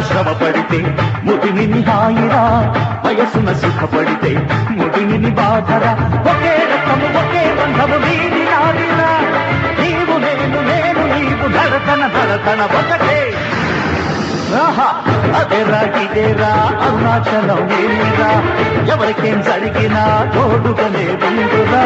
శ్రమ పడితే ముదిని హాయిరా వయసున సుఖపడితే ముదిని బాధరా ఒకే రకము ఒకే బంధము నీది నాదిరా నీవు నేను నేను నీవు ధడతన ఒకటే అదేరా ఇదేరా అరుణాచలం ఏమిరా ఎవరికేం జరిగినా తోడుగానే ఉండురా